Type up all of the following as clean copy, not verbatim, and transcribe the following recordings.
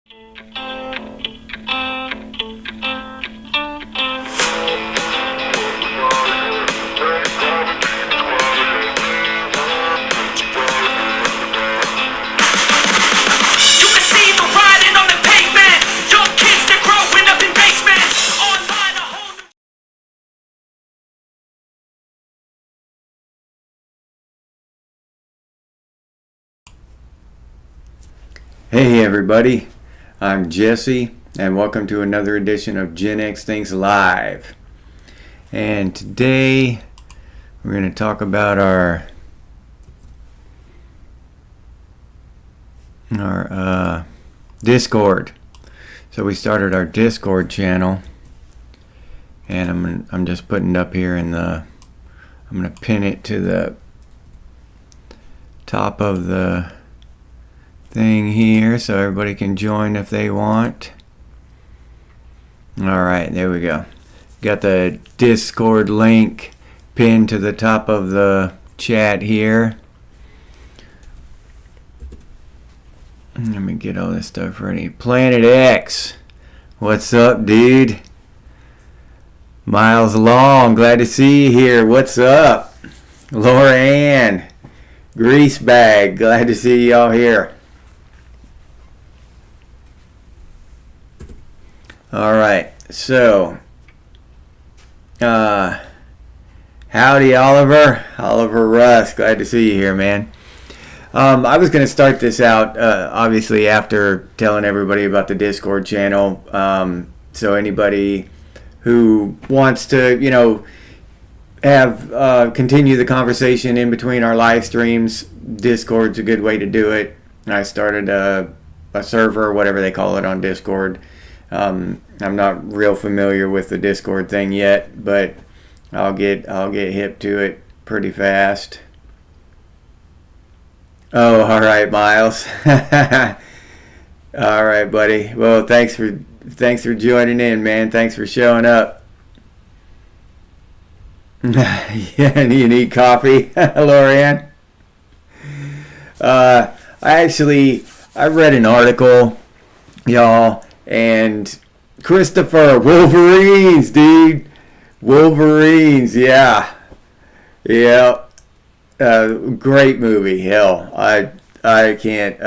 Hey everybody, I'm Jesse and welcome to another edition of Gen X Things Live. And today we're going to talk about our Discord. So we started our Discord channel, and I'm just putting it up here in the, I'm going to pin it to the top of the thing here so everybody can join if they want. Alright, there we go. Got the Discord link pinned to the top of the chat here. Let me get all this stuff ready. Planet X, what's up, dude? Miles Long, glad to see you here. What's up? Laura Ann, Greasebag, glad to see y'all here. Alright, so howdy Oliver Russ, glad to see you here, man. I was going to start this out obviously after telling everybody about the Discord channel, so anybody who wants to have continue the conversation in between our live streams, Discord's a good way to do it. I started a server, whatever they call it, on Discord. I'm not real familiar with the Discord thing yet, but I'll get hip to it pretty fast. Oh, all right, Miles. All right, buddy. Well, thanks for joining in, man. Thanks for showing up. Yeah, you need coffee, Lorianne? I read an article, y'all. And Christopher, Wolverines, dude. Wolverines, yeah. Great movie. Hell, I can't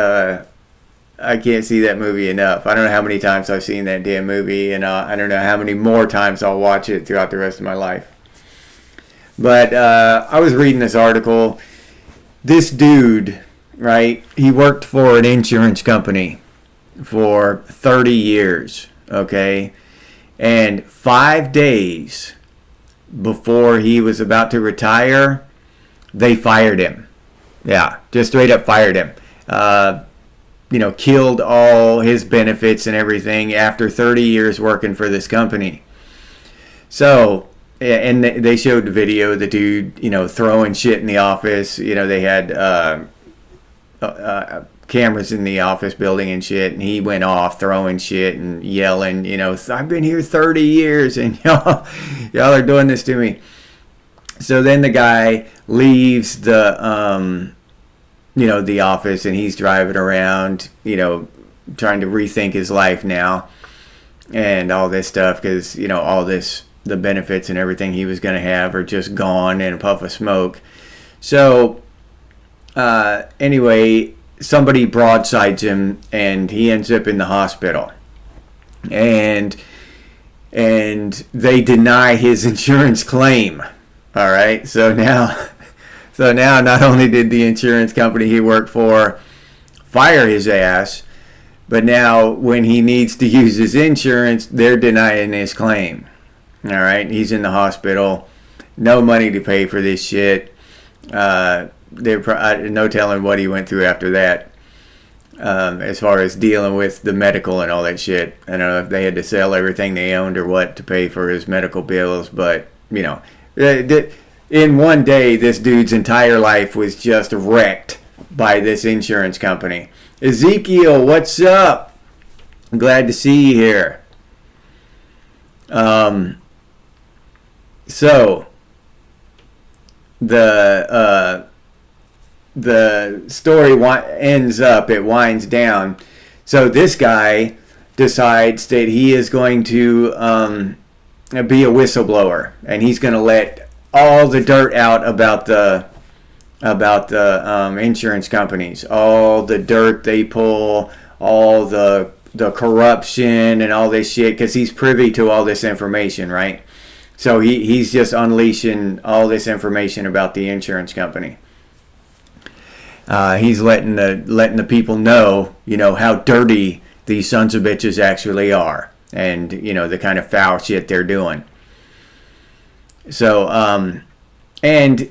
see that movie enough. I don't know how many times I've seen that damn movie, and I don't know how many more times I'll watch it throughout the rest of my life. But I was reading this article. This dude, right? He worked for an insurance company for 30 years, okay? And 5 days before he was about to retire, they fired him. Yeah, just straight up fired him. Killed all his benefits and everything after 30 years working for this company. So, and they showed the video of the dude, throwing shit in the office. They had cameras in the office building and shit, and he went off throwing shit and yelling, I've been here 30 years and y'all are doing this to me. So then the guy leaves the the office, and he's driving around, trying to rethink his life now and all this stuff, because the benefits and everything he was going to have are just gone in a puff of smoke. So anyway, somebody broadsides him, and he ends up in the hospital, and they deny his insurance claim. All right, so now not only did the insurance company he worked for fire his ass, but now when he needs to use his insurance, they're denying his claim. All right, he's in the hospital, no money to pay for this shit. They're no telling what he went through after that, as far as dealing with the medical and all that shit. I don't know if they had to sell everything they owned or what to pay for his medical bills, but in one day, this dude's entire life was just wrecked by this insurance company. Ezekiel, what's up? I'm glad to see you here. So the story winds down. So this guy decides that he is going to be a whistleblower, and he's going to let all the dirt out about the insurance companies, all the dirt they pull, all the corruption and all this shit, because he's privy to all this information, right? So he's just unleashing all this information about the insurance company. He's letting the people know, how dirty these sons of bitches actually are, and the kind of foul shit they're doing. So and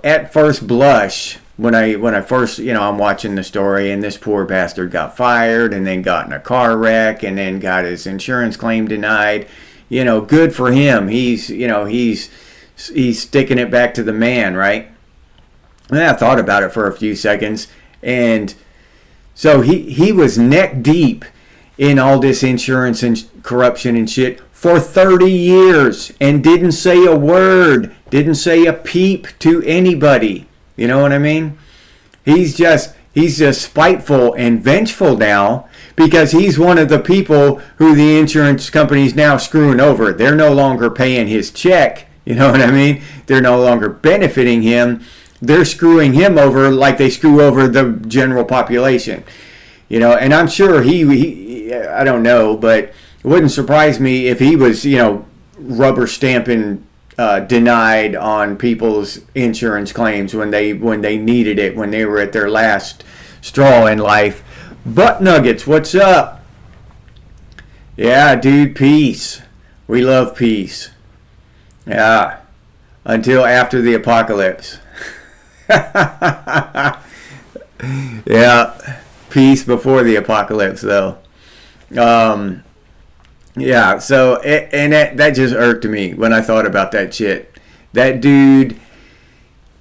at first blush, when I first I'm watching the story, and this poor bastard got fired and then got in a car wreck and then got his insurance claim denied. Good for him. He's sticking it back to the man, right? And I thought about it for a few seconds, and so he was neck deep in all this insurance and corruption and shit for 30 years and didn't say a word, didn't say a peep to anybody. You know what I mean? He's just spiteful and vengeful now because he's one of the people who the insurance company's now screwing over. They're no longer paying his check. You know what I mean? They're no longer benefiting him. They're screwing him over like they screw over the general population. And I'm sure he I don't know, but it wouldn't surprise me if he was, rubber stamping denied on people's insurance claims when they needed it, when they were at their last straw in life. Butt Nuggets, what's up? Yeah, dude, peace. We love peace. Yeah, until after the apocalypse. Yeah, peace before the apocalypse, though. Yeah, so, and that just irked me when I thought about that shit. That dude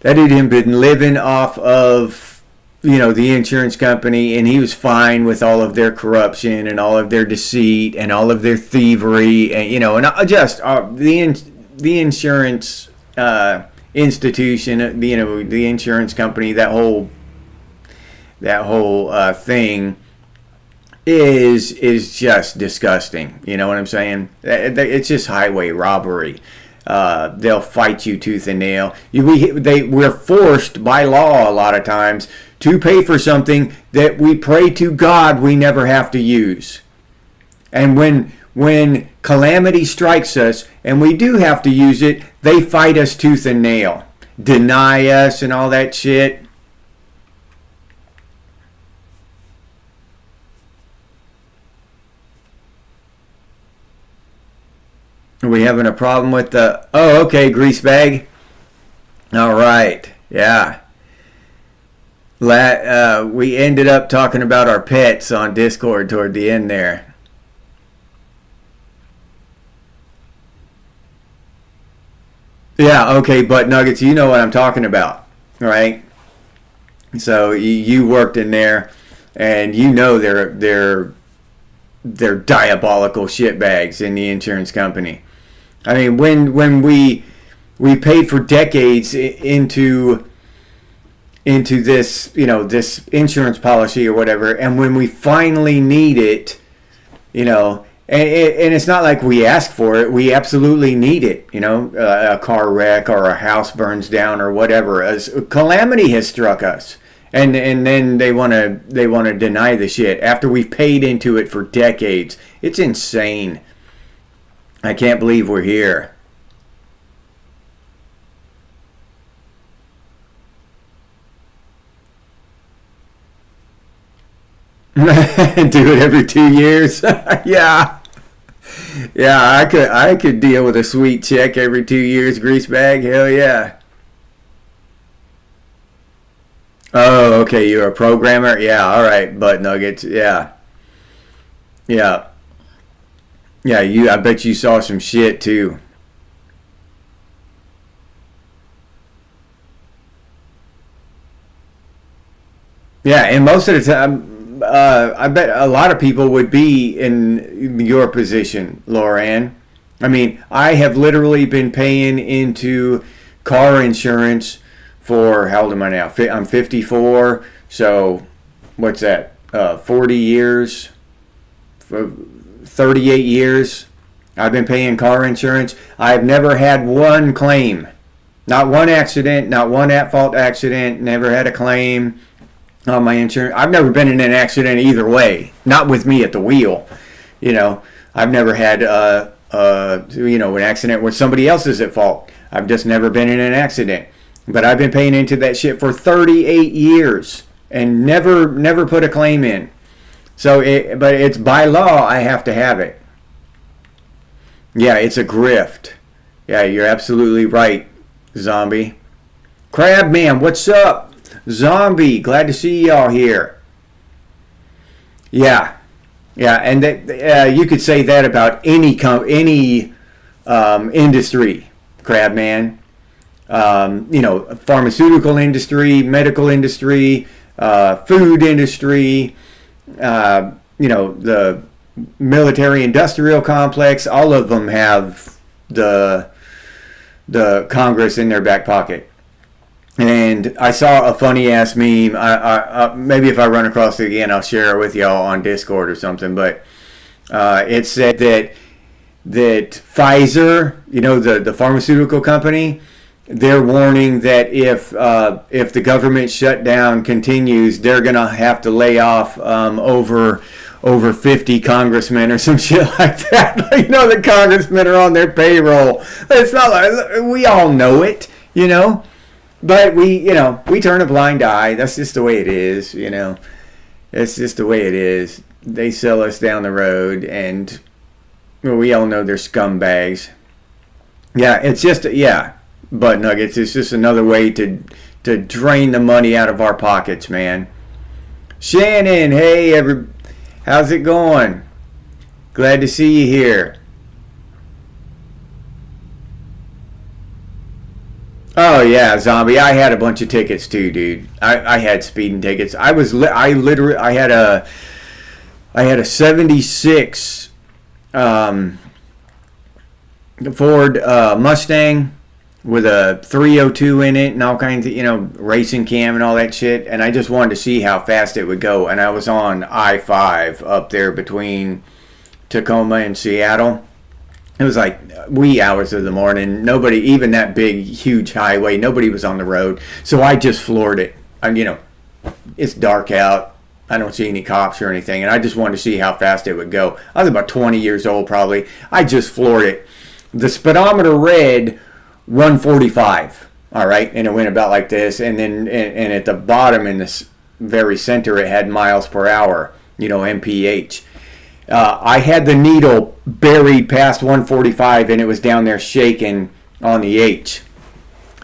had been living off of, the insurance company, and he was fine with all of their corruption and all of their deceit and all of their thievery, and, and just the insurance institution, the insurance company, that whole thing is just disgusting. You know what I'm saying? It's just highway robbery. They'll fight you tooth and nail. We're forced by law a lot of times to pay for something that we pray to God we never have to use. And when calamity strikes us and we do have to use it, they fight us tooth and nail, deny us and all that shit. Are we having a problem with the... Oh, okay, grease bag. All right, yeah. We ended up talking about our pets on Discord toward the end there. Yeah, okay, Butt Nuggets, you know what I'm talking about, right? So you worked in there, and they're diabolical shitbags in the insurance company. I mean, when we paid for decades into this, this insurance policy or whatever, and when we finally need it, and it's not like we ask for it, we absolutely need it, a car wreck or a house burns down or whatever. A calamity has struck us, and then they want to deny the shit after we've paid into it for decades. It's insane. I can't believe we're here. Do it every 2 years. Yeah, I could deal with a sweet check every 2 years, grease bag. Hell yeah. Oh, okay, you're a programmer. Yeah, all right, Butt Nuggets. Yeah. I bet you saw some shit too. Yeah, and most of the time, I bet a lot of people would be in your position, Lauren. I mean, I have literally been paying into car insurance for, how old am I now? I'm 54, so what's that? 40 years. for 38 years. I've been paying car insurance. I've never had one claim. Not one accident, not one at-fault accident, never had a claim on my insurance. I've never been in an accident either way. Not with me at the wheel. I've never had an accident where somebody else is at fault. I've just never been in an accident. But I've been paying into that shit for 38 years and never put a claim in. But it's by law, I have to have it. Yeah, it's a grift. Yeah, you're absolutely right, Zombie. Crabman, what's up? Zombie, glad to see y'all here. Yeah, and you could say that about any industry, Crabman. Pharmaceutical industry, medical industry, food industry, the military industrial complex. All of them have the Congress in their back pocket. And I saw a funny ass meme. I maybe if I run across it again, I'll share it with y'all on Discord or something. But it said that Pfizer, the pharmaceutical company, they're warning that if the government shutdown continues, they're gonna have to lay off over 50 congressmen or some shit like that. The congressmen are on their payroll. It's not like, we all know it, but we turn a blind eye. That's just the way it is, It's just the way it is. They sell us down the road, and we all know they're scumbags. Yeah, it's just, butt nuggets. It's just another way to drain the money out of our pockets, man. Shannon, hey, how's it going? Glad to see you here. Oh yeah, Zombie. I had a bunch of tickets too, dude. I had speeding tickets. I had a 76 Ford Mustang with a 302 in it and all kinds of, racing cam and all that shit. And I just wanted to see how fast it would go. And I was on I-5 up there between Tacoma and Seattle. It was like wee hours of the morning. Nobody, even that big, huge highway, nobody was on the road. So I just floored it. It's dark out. I don't see any cops or anything. And I just wanted to see how fast it would go. I was about 20 years old probably. I just floored it. The speedometer read 145. All right. And it went about like this. And then and at the bottom in the very center, it had miles per hour, mph. I had the needle buried past 145 and it was down there shaking on the H.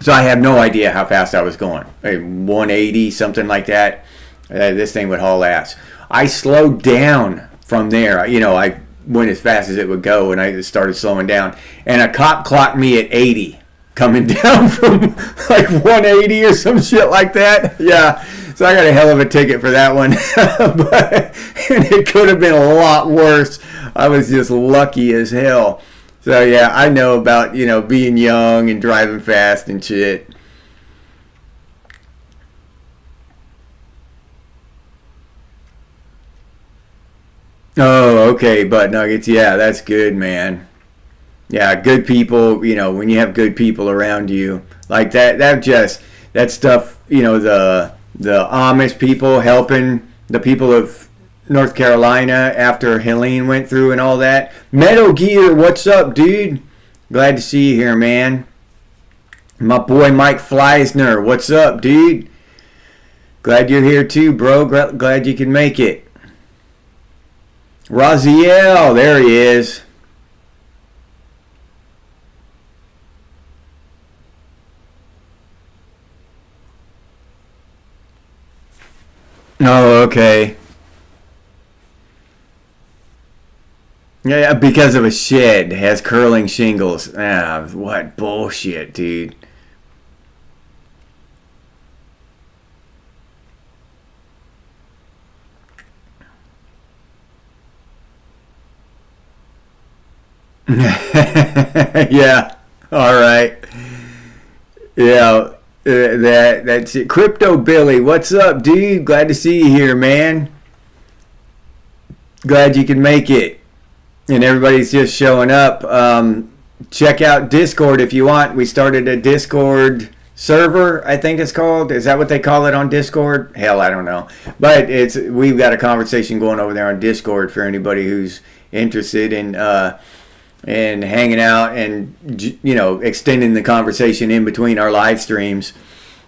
So I have no idea how fast I was going. 180, something like that. This thing would haul ass. I slowed down from there. I went as fast as it would go and I just started slowing down. And a cop clocked me at 80 coming down from like 180 or some shit like that. Yeah. So I got a hell of a ticket for that one. And it could have been a lot worse. I was just lucky as hell. So yeah, I know about, being young and driving fast and shit. Oh, okay, butt nuggets. Yeah, that's good, man. Yeah, good people, when you have good people around you. Like that stuff, the Amish people helping the people of North Carolina after Helene went through and all that. Metal Gear, what's up, dude? Glad to see you here, man. My boy Mike Fleisner, what's up, dude? Glad you're here too, bro. Glad you can make it. Raziel, there he is. Oh, okay. Yeah, because of a shed has curling shingles. Ah, what bullshit, dude. Yeah. All right. Yeah. That's it. Crypto Billy, what's up, dude? Glad to see you here, man. Glad you can make it. And everybody's just showing up. Check out Discord if you want. We started a Discord server, I think it's called. Is that what they call it on Discord? Hell, I don't know. But we've got a conversation going over there on Discord for anybody who's interested in hanging out and extending the conversation in between our live streams.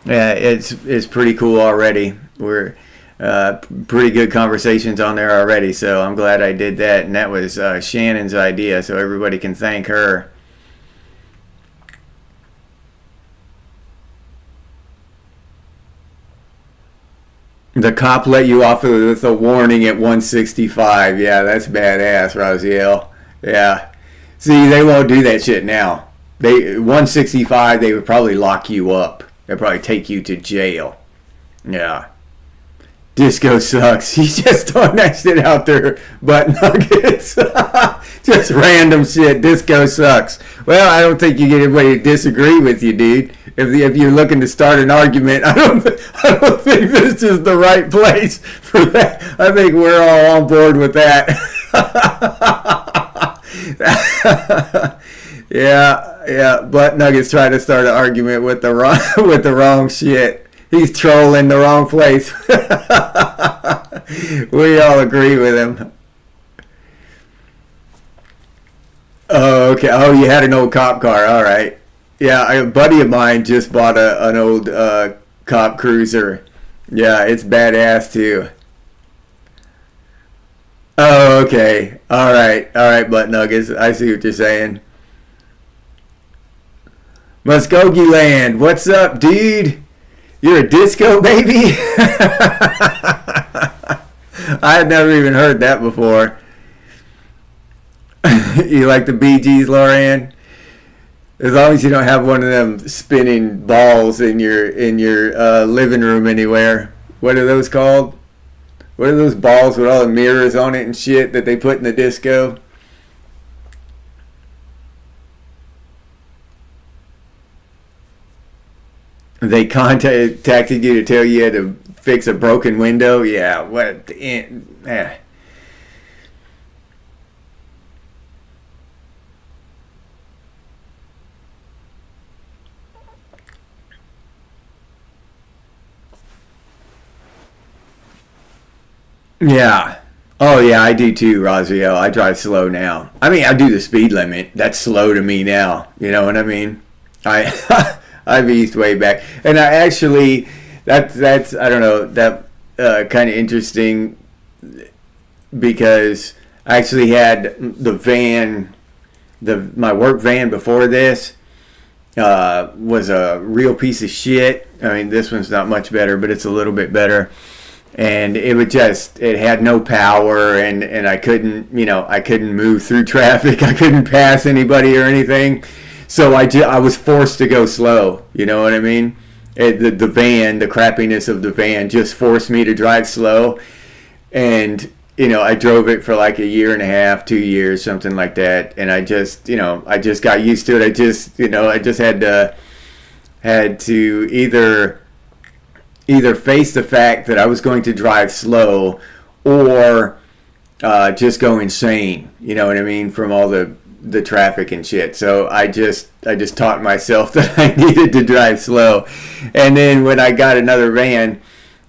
It's pretty cool already. We're pretty good conversations on there already, so I'm glad I did that. And that was Shannon's idea, so everybody can thank her. The cop let you off with a warning at 165. Yeah, that's badass, Raziel. Yeah. See, they won't do that shit now. 165, they would probably lock you up. They'd probably take you to jail. Yeah. Disco sucks. He's just throwing that shit out there, butt nuggets. Just random shit. Disco sucks. Well, I don't think you get anybody to disagree with you, dude. If you're looking to start an argument, I don't think this is the right place for that. I think we're all on board with that. Yeah. Butt nuggets trying to start an argument with the wrong shit. He's trolling the wrong place. We all agree with him. Oh, okay. Oh, you had an old cop car. All right. Yeah, a buddy of mine just bought an old cop cruiser. Yeah, it's badass too. Oh, okay. All right, butt nuggets. I see what you're saying. Muskogee Land, what's up, dude? You're a disco baby? I had never even heard that before. You like the Bee Gees, Lorianne? As long as you don't have one of them spinning balls in your living room anywhere. What are those called? What are those balls with all the mirrors on it and shit that they put in the disco? They contacted you to tell you had to fix a broken window? Yeah, what? Yeah. Oh, yeah, I do too, Raziel. I drive slow now. I mean, I do the speed limit. That's slow to me now. You know what I mean? I've eased way back. And I actually, that's I don't know, that kind of interesting because I actually had the van, my work van before this was a real piece of shit. I mean, this one's not much better, but it's a little bit better. And it had no power, and I couldn't move through traffic. I couldn't pass anybody or anything. So I was forced to go slow. You know what I mean? The van, the crappiness of the van just forced me to drive slow. And, I drove it for like a year and a half, 2 years, something like that. And I just got used to it. I just had to either face the fact that I was going to drive slow or just go insane, you know what I mean, from all the traffic and shit. So I just taught myself that I needed to drive slow. And then when I got another van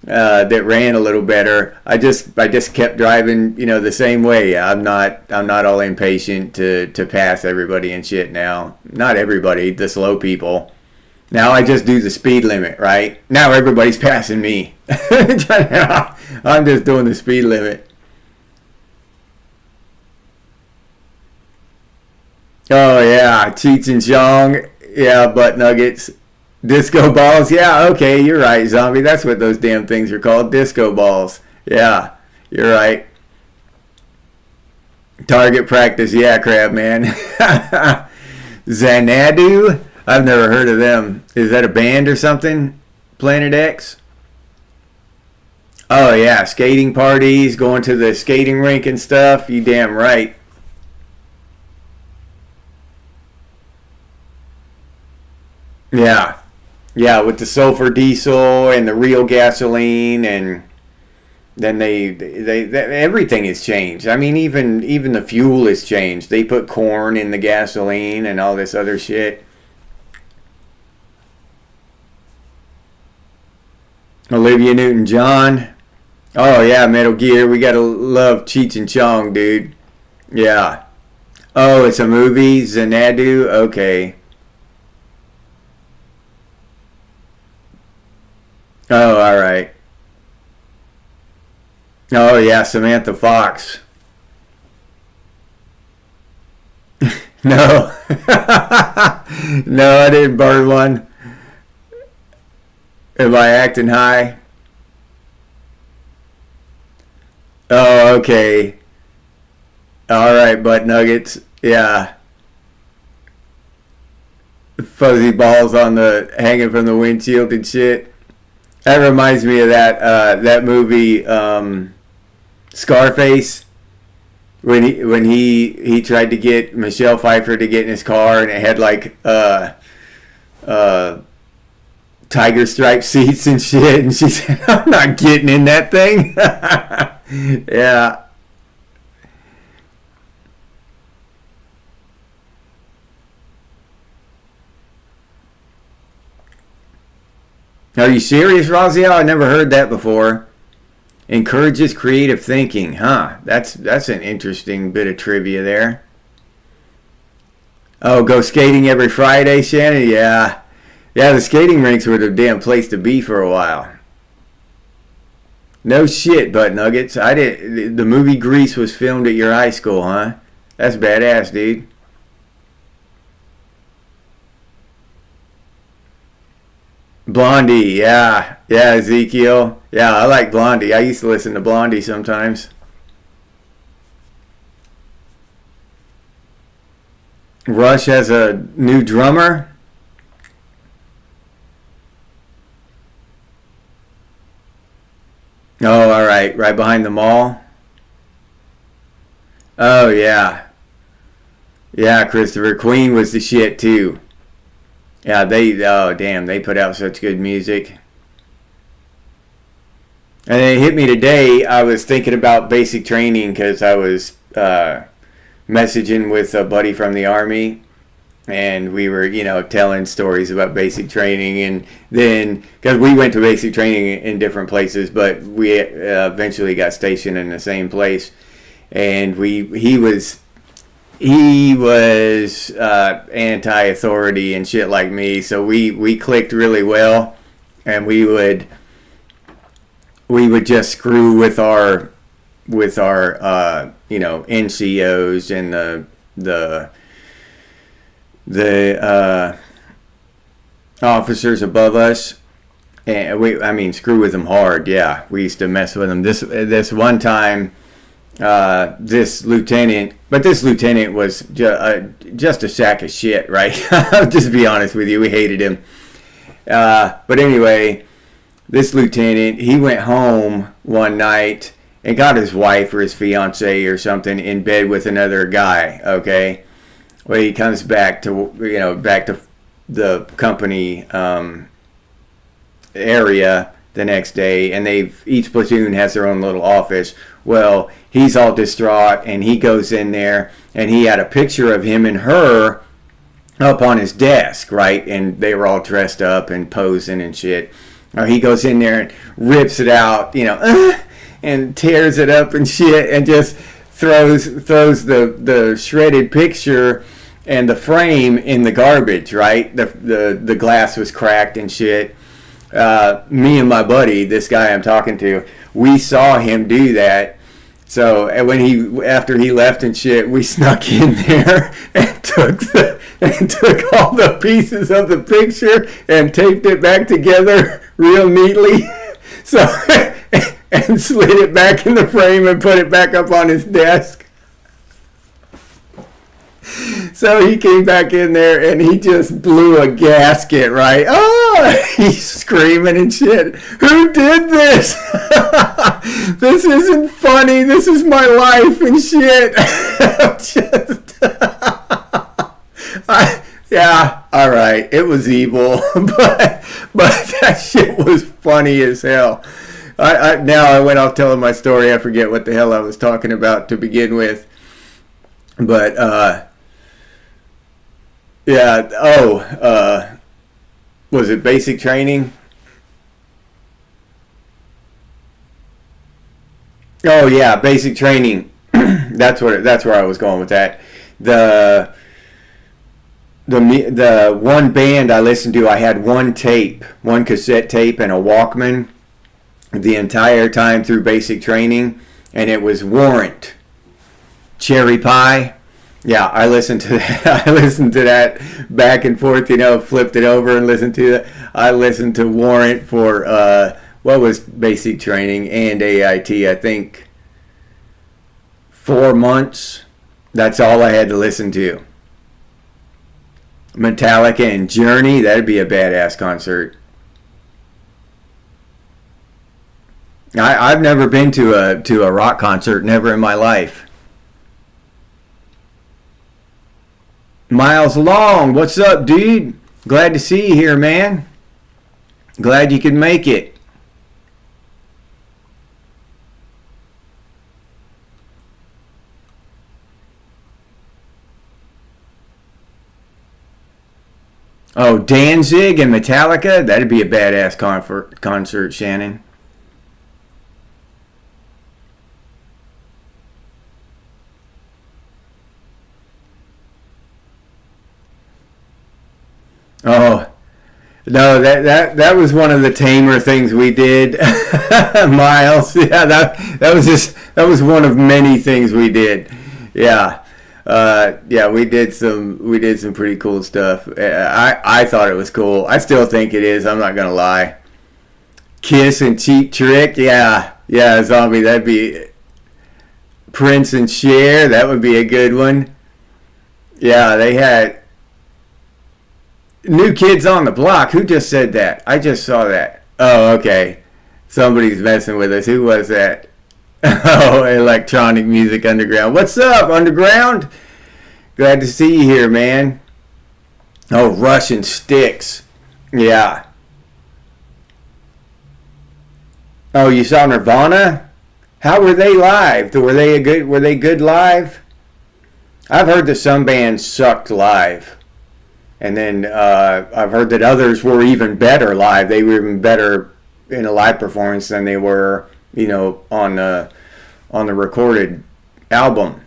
that ran a little better, I just kept driving, the same way. I'm not all impatient to pass everybody and shit now. Not everybody, the slow people. Now I just do the speed limit, right? Now everybody's passing me. I'm just doing the speed limit. Oh yeah, Cheech and Chong. Yeah, butt nuggets. Disco balls. Yeah, okay, you're right, zombie. That's what those damn things are called. Disco balls. Yeah, you're right. Target practice. Yeah, crab man. Xanadu. I've never heard of them. Is that a band or something? Planet X? Oh yeah, skating parties, going to the skating rink and stuff. You damn right. Yeah. Yeah, with the sulfur diesel and the real gasoline and then everything has changed. I mean, even the fuel has changed. They put corn in the gasoline and all this other shit. Olivia Newton-John. Oh yeah, Metal Gear. We gotta love Cheech and Chong, dude. Yeah. Oh, it's a movie. Xanadu. Okay. Oh, all right. Oh yeah, Samantha Fox. No. No, I didn't burn one. Am I acting high? Oh, okay. All right, butt nuggets. Yeah. Fuzzy balls on the hanging from the windshield and shit. That reminds me of that movie Scarface, when he tried to get Michelle Pfeiffer to get in his car, and it had like tiger stripe seats and shit, and she said, "I'm not getting in that thing." Yeah. Are you serious, Raziel? I never heard that before. Encourages creative thinking, huh? That's an interesting bit of trivia there. Oh, go skating every Friday, Shannon? Yeah. Yeah, the skating rinks were the damn place to be for a while. No shit, butt nuggets. The movie Grease was filmed at your high school, huh? That's badass, dude. Blondie, yeah. Yeah, Ezekiel. Yeah, I like Blondie. I used to listen to Blondie sometimes. Rush has a new drummer. Oh, all right. Right behind the mall. Oh, yeah. Yeah, Christopher. Queen was the shit, too. Yeah, oh, damn, they put out such good music. And it hit me today. I was thinking about basic training because I was messaging with a buddy from the Army, and we were, telling stories about basic training. And then, because we went to basic training in different places, but we eventually got stationed in the same place. And he was anti-authority and shit like me, so we clicked really well, and we would just screw with our NCOs and the officers above us, and screw with them hard. Yeah, we used to mess with them. This one time, this lieutenant was just a sack of shit, right? I'll just be honest with you, we hated him. But anyway, this lieutenant, he went home one night and got his wife or his fiance or something in bed with another guy, okay? Well, he comes back to the company area the next day, and each platoon has their own little office. Well, he's all distraught, and he goes in there, and he had a picture of him and her up on his desk, right? And they were all dressed up and posing and shit. He goes in there and rips it out, and tears it up and shit, and just throws the shredded picture and the frame in the garbage, right? The glass was cracked and shit. Me and my buddy, this guy I'm talking to, we saw him do that. So after he left and shit, we snuck in there and took all the pieces of the picture and taped it back together real neatly. So and slid it back in the frame and put it back up on his desk. So he came back in there and he just blew a gasket, right? Oh, he's screaming and shit. Who did this? This isn't funny. This is my life and shit. Yeah, all right. It was evil, but that shit was funny as hell. Now I went off telling my story. I forget what the hell I was talking about to begin with. But yeah. Was it basic training? Oh yeah, basic training. That's where I was going with that. The the one band I listened to, I had one cassette tape, and a Walkman the entire time through basic training, and it was Warrant, Cherry Pie. Yeah, I listened to that. I listened to that back and forth. Flipped it over and listened to it. I listened to Warrant for what was basic training and AIT. I think 4 months. That's all I had to listen to. Metallica and Journey. That'd be a badass concert. I've never been to a rock concert. Never in my life. Miles Long, what's up, dude? Glad to see you here, man. Glad you could make it. Oh, Danzig and Metallica? That'd be a badass concert, Shannon. Oh, no, that was one of the tamer things we did, Miles. Yeah, that was one of many things we did. Yeah. Yeah, we did some pretty cool stuff. I thought it was cool. I still think it is. I'm not gonna lie. Kiss and Cheap Trick. Yeah, Zombie. That'd be Prince and Cher. That would be a good one. Yeah, they had New Kids on the Block. Who just said that? I just saw that. Oh, okay. Somebody's messing with us. Who was that? Oh, Electronic Music Underground. What's up, Underground? Glad to see you here, man. Oh, Russian Sticks. Yeah. Oh, you saw Nirvana? How were they live? Were they good live? I've heard that some bands sucked live. And then I've heard that others were even better live. They were even better in a live performance than they were, on the recorded album.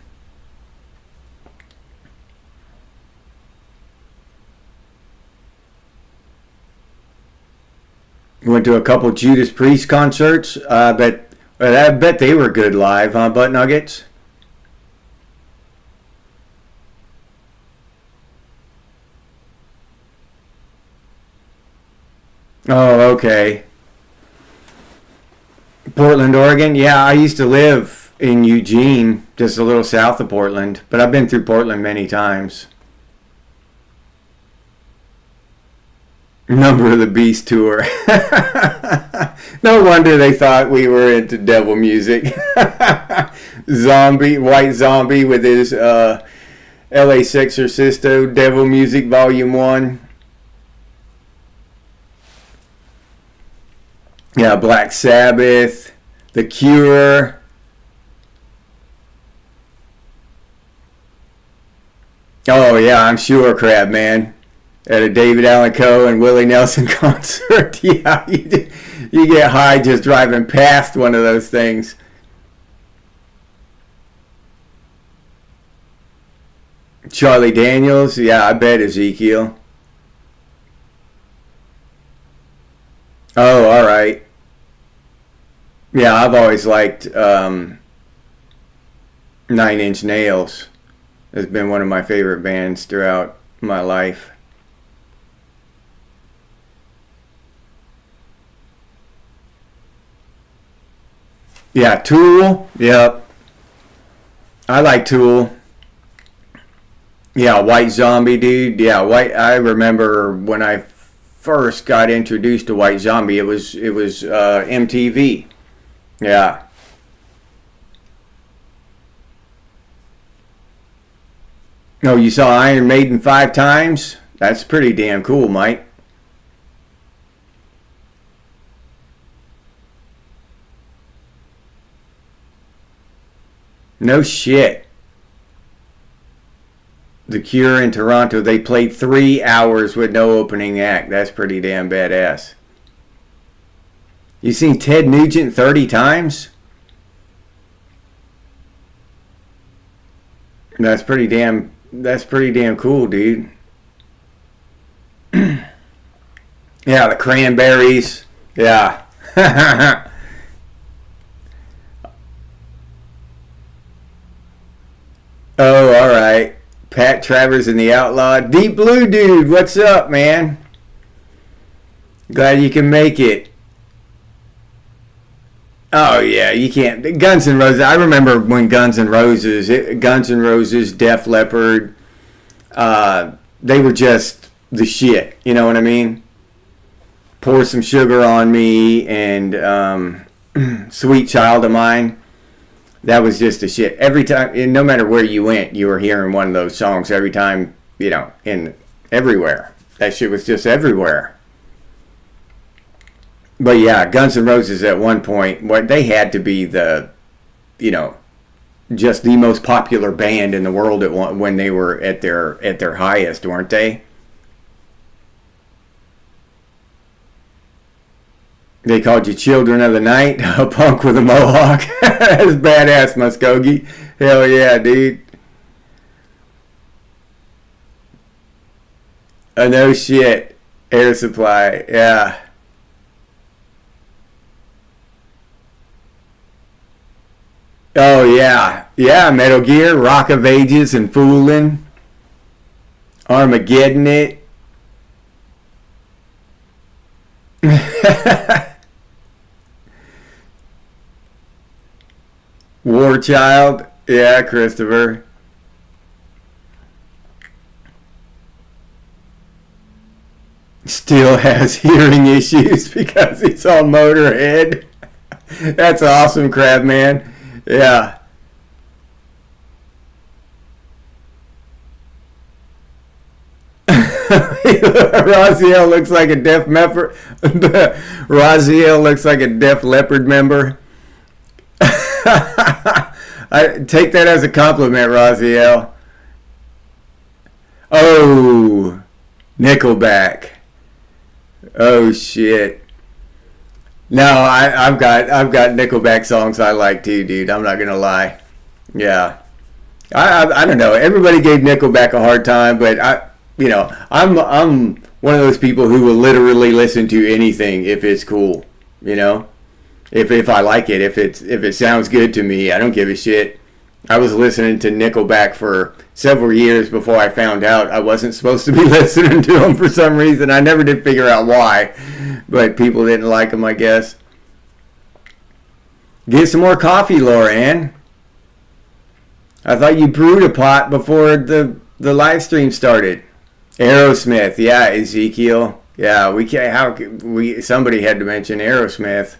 Went to a couple Judas Priest concerts. I bet they were good live, huh, Butt Nuggets? Oh, okay. Portland, Oregon. Yeah, I used to live in Eugene, just a little south of Portland, but I've been through Portland many times. Number of the Beast tour. No wonder they thought we were into devil music. White Zombie with his LA Sexorcisto Devil Music Volume 1. Yeah, Black Sabbath, The Cure. Oh yeah, I'm sure, Crab Man. At a David Allan Coe and Willie Nelson concert. Yeah, you get high just driving past one of those things. Charlie Daniels. Yeah, I bet Ezekiel. Oh, all right. Yeah, I've always liked Nine Inch Nails. It's been one of my favorite bands throughout my life. Yeah, Tool. Yep. I like Tool. Yeah, White Zombie, dude. Yeah, I remember when I first got introduced to White Zombie, it was MTV. Yeah. No, you saw Iron Maiden 5 times? That's pretty damn cool, Mike. No shit. The Cure in Toronto, they played 3 hours with no opening act. That's pretty damn badass. You seen Ted Nugent 30 times? That's pretty damn cool, dude. Yeah, the Cranberries. Yeah. Oh, all right. Pat Travers and the Outlaw. Deep Blue dude, what's up, man? Glad you can make it. Oh yeah, you can't. Guns N' Roses. I remember when Guns N' Roses, Def Leppard, they were just the shit. You know what I mean? Pour Some Sugar on Me and Sweet Child of Mine. That was just the shit. Every time, and no matter where you went, you were hearing one of those songs every time. You know, in everywhere. That shit was just everywhere. But yeah, Guns N' Roses at one point, they had to be the, just the most popular band in the world when they were at their highest, weren't they? They called you Children of the Night, a punk with a mohawk. That's badass, Muskogee. Hell yeah, dude. No shit. Air Supply, yeah. Oh yeah, yeah. Metal Gear, Rock of Ages, and Foolin', Armageddon it. War Child, yeah, Christopher. Still has hearing issues because he's on Motorhead. That's awesome, Crab Man. Yeah. Raziel looks like a Def member. Raziel looks like a Def Leppard member. I take that as a compliment, Raziel. Oh, Nickelback. Oh shit. No, I've got Nickelback songs I like too, dude. I'm not gonna lie. Yeah. I don't know. Everybody gave Nickelback a hard time, but I'm one of those people who will literally listen to anything if it's cool. If I like it, if it sounds good to me, I don't give a shit. I was listening to Nickelback for several years before I found out I wasn't supposed to be listening to them for some reason. I never did figure out why, but people didn't like them, I guess. Get some more coffee, Laura Ann. I thought you brewed a pot before the live stream started. Aerosmith, yeah, Ezekiel. Yeah, we can't. Somebody had to mention Aerosmith.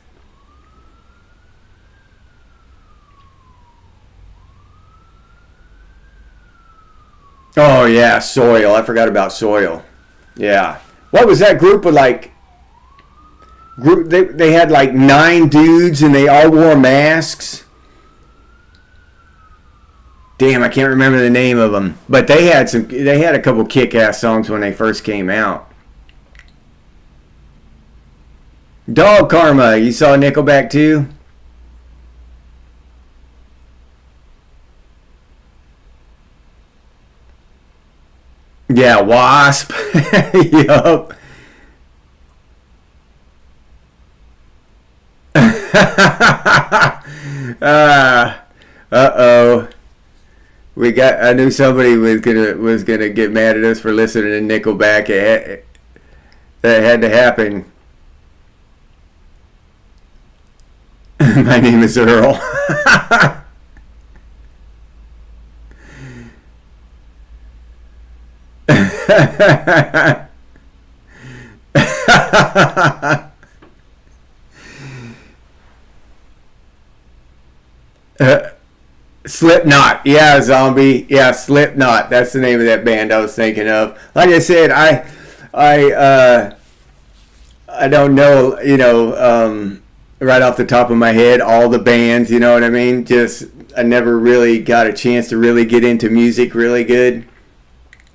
Oh yeah, Soil. I forgot about Soil. Yeah. What was that group of group? They had like 9 dudes and they all wore masks. Damn, I can't remember the name of them. But they had a couple kick-ass songs when they first came out. Dog Karma. You saw Nickelback too? Yeah, Wasp. Yup. Uh-oh. I knew somebody was gonna get mad at us for listening to Nickelback. That had to happen. My name is Earl. Slipknot, yeah, Zombie, yeah, Slipknot. That's the name of that band I was thinking of. Like I said, I don't know, right off the top of my head, all the bands. You know what I mean? Just never really got a chance to really get into music really good.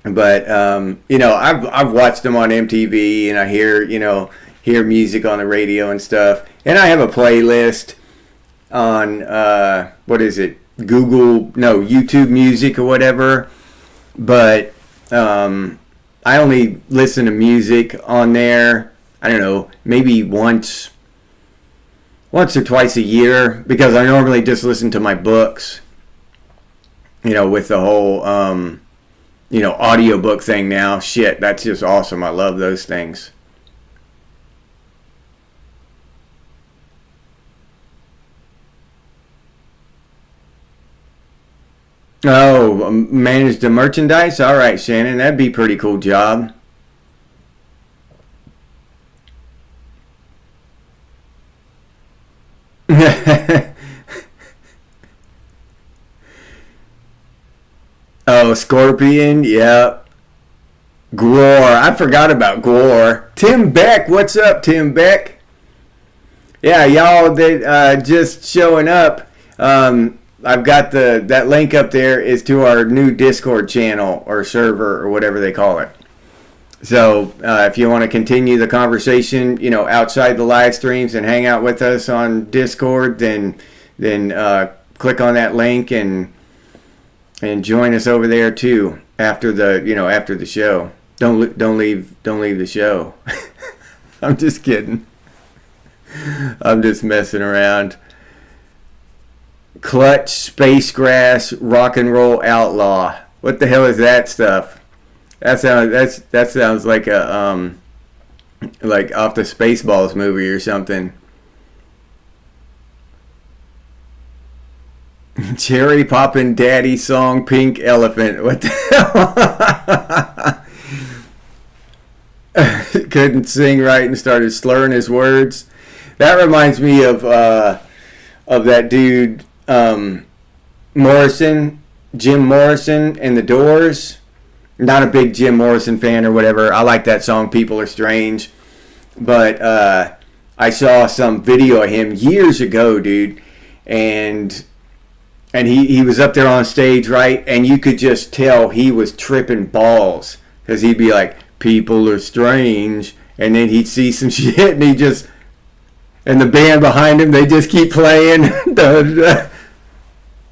But I've watched them on MTV, and I hear music on the radio and stuff. And I have a playlist on YouTube Music or whatever. But I only listen to music on there, I don't know, maybe once or twice a year, because I normally just listen to my books, with the whole audiobook thing now. Shit, that's just awesome. I love those things. Oh, manage the merchandise? All right, Shannon, that'd be a pretty cool job. Oh, Scorpion, yeah. Glor, I forgot about Glor. Tim Beck, what's up, Tim Beck? Yeah, y'all that just showing up. I've got that link up there is to our new Discord channel or server or whatever they call it. So if you want to continue the conversation, outside the live streams and hang out with us on Discord, then click on that link and join us over there too after the show. Don't leave the show. I'm just kidding. I'm just messing around. Clutch, Spacegrass, Rock and Roll Outlaw. What the hell is that stuff? That sounds like a like off the Spaceballs movie or something. Cherry Poppin' Daddy song, Pink Elephant. What the hell? Couldn't sing right and started slurring his words. That reminds me of that dude Morrison, Jim Morrison and the Doors. Not a big Jim Morrison fan or whatever. I like that song, People Are Strange. But I saw some video of him years ago, dude. And he was up there on stage, right? And you could just tell he was tripping balls. Because he'd be like, people are strange. And then he'd see some shit and and the band behind him, they just keep playing.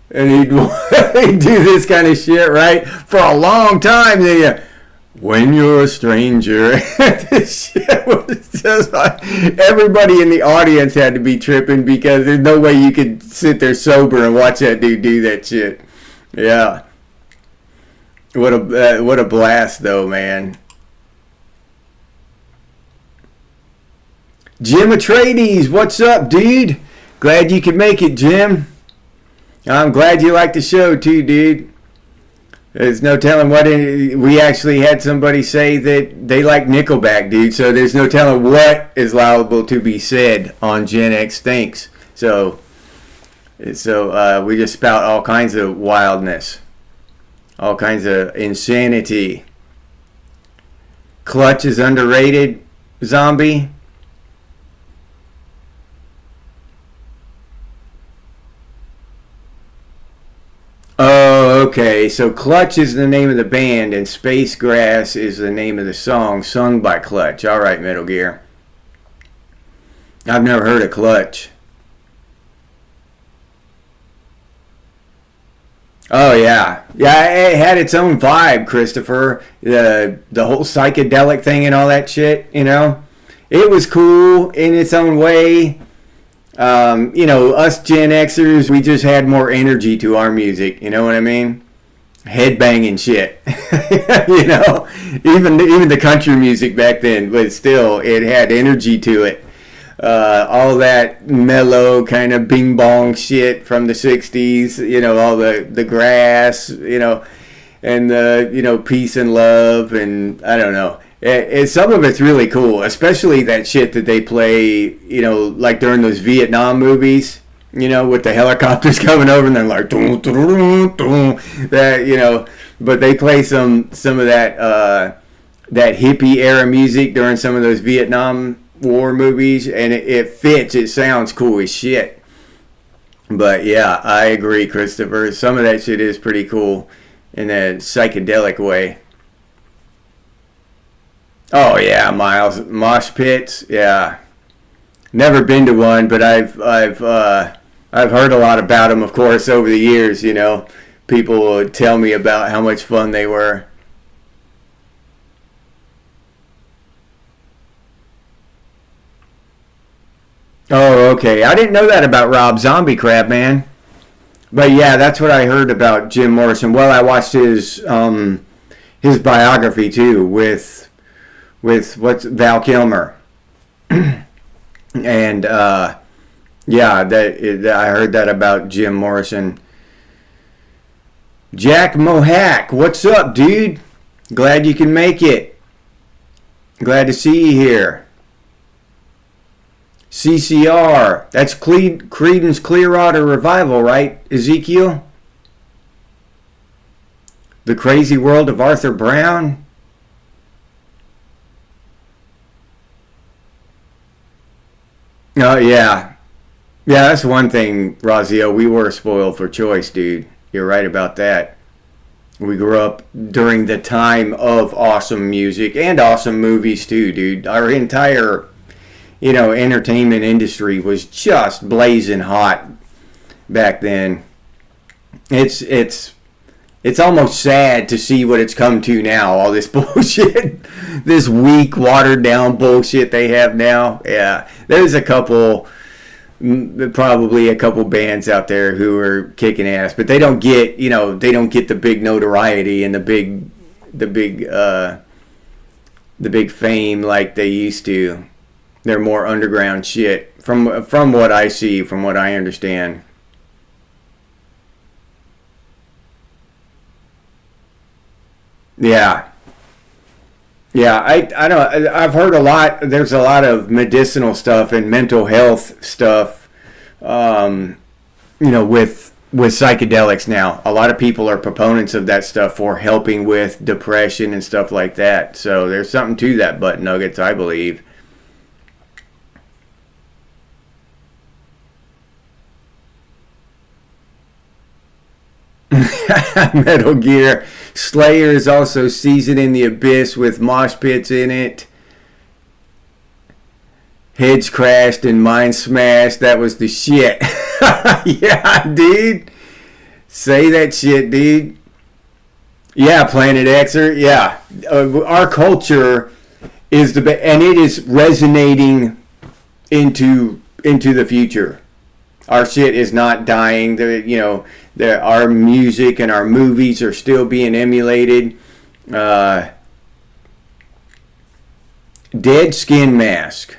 And he'd do this kind of shit, right? For a long time. Then when you're a stranger. This shit was just like, everybody in the audience had to be tripping because there's no way you could sit there sober and watch that dude do that shit. Yeah. What a blast, though, man. Jim Atreides, what's up, dude? Glad you could make it, Jim. I'm glad you like the show, too, dude. There's no telling we actually had somebody say that they like Nickelback, dude. So there's no telling what is allowable to be said on Gen X Thinks. So we just spout all kinds of wildness. All kinds of insanity. Clutch is underrated, Zombie. Oh, okay. So Clutch is the name of the band, and Spacegrass is the name of the song sung by Clutch. All right, Metal Gear. I've never heard of Clutch. Oh, yeah. Yeah, it had its own vibe, Christopher. The whole psychedelic thing and all that shit, It was cool in its own way. Us Gen Xers, we just had more energy to our music. You know what I mean? Headbanging shit. Even the country music back then, but still, it had energy to it. All that mellow kind of bing bong shit from the 60s, all the grass, and the peace and love, and I don't know. Some of it's really cool, especially that shit that they play, like during those Vietnam movies, with the helicopters coming over and they're like, dun, dun, dun, dun, that, but they play some of that hippie era music during some of those Vietnam War movies, and it fits. It sounds cool as shit. But yeah, I agree, Christopher. Some of that shit is pretty cool in a psychedelic way. Oh yeah, Miles, mosh pits. Yeah, never been to one, but I've heard a lot about them. Of course, over the years, people would tell me about how much fun they were. Oh, okay. I didn't know that about Rob Zombie Crab, man. But yeah, that's what I heard about Jim Morrison. Well, I watched his biography too with what's Val Kilmer, and yeah, I heard that about Jim Morrison. Jack Mohack, what's up, dude? Glad you can make it. Glad to see you here. CCR, that's Creedence Clearwater Revival, right, Ezekiel? The Crazy World of Arthur Brown. Oh yeah, yeah. That's one thing, Razio. We were spoiled for choice, dude. You're right about that. We grew up during the time of awesome music and awesome movies too, dude. Our entire, entertainment industry was just blazing hot back then. It's it's almost sad to see what it's come to now. All this bullshit, this weak, watered down bullshit they have now. Yeah, there's probably a couple bands out there who are kicking ass, but they don't get, they don't get the big notoriety and the big fame like they used to. They're more underground shit from what I see, from what I understand. Yeah. Yeah, I don't. I've heard a lot. There's a lot of medicinal stuff and mental health stuff, um, with psychedelics now. A lot of people are proponents of that stuff for helping with depression and stuff like that. So there's something to that butt nuggets, I believe. Metal Gear. Slayer is also Season in the Abyss with mosh pits in it. Heads crashed and mind smashed. That was the shit. Yeah, dude. Say that shit, dude. Yeah, Planet Xer. Yeah. Our culture is and it is resonating into the future. Our shit is not dying. Our music and our movies are still being emulated. Uh, Dead Skin Mask.